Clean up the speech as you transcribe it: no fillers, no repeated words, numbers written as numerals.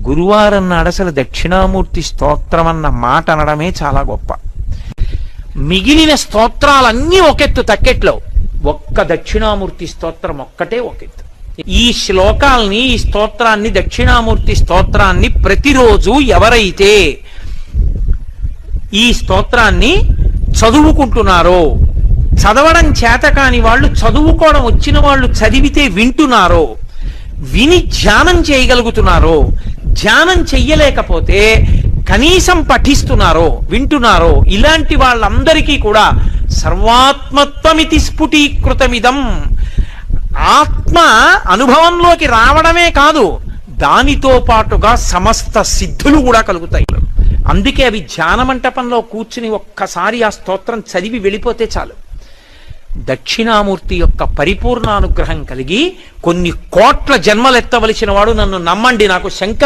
గురువారం నాడు అసలు దక్షిణామూర్తి స్తోత్రం అన్న మాట అనడమే చాలా గొప్ప. మిగిలిన స్తోత్రాలన్నీ ఒకెత్తు తక్కెట్లో, ఒక్క దక్షిణామూర్తి స్తోత్రం ఒక్కటే ఒకెత్తు. ఈ శ్లోకాల్ని, ఈ స్తోత్రాన్ని, దక్షిణామూర్తి స్తోత్రాన్ని ప్రతిరోజు ఎవరైతే ఈ స్తోత్రాన్ని చదువుకుంటున్నారో, చదవడం చేత కాని వాళ్ళు, చదువుకోవడం వచ్చిన వాళ్ళు చదివితే వింటున్నారో, విని ధ్యానం చేయగలుగుతున్నారో, ధ్యానం చెయ్యలేకపోతే కనీసం పఠిస్తున్నారో, వింటున్నారో, ఇలాంటి వాళ్ళందరికీ కూడా సర్వాత్మత్వమితి స్ఫుటీకృతమిదం, ఆత్మ అనుభవంలోకి రావడమే కాదు, దానితో పాటుగా సమస్త సిద్ధులు కూడా కలుగుతాయి. అందుకే అవి ధ్యాన మంటపంలో కూర్చుని ఒక్కసారి ఆ స్తోత్రం చదివి వెళ్ళిపోతే చాలు. దక్షిణామూర్తి యొక్క పరిపూర్ణానుగ్రహం కలిగి కొన్ని కోట్ల జన్మలెత్తవలసిన వాడు, నన్ను నమ్మండి, నాకు శంకర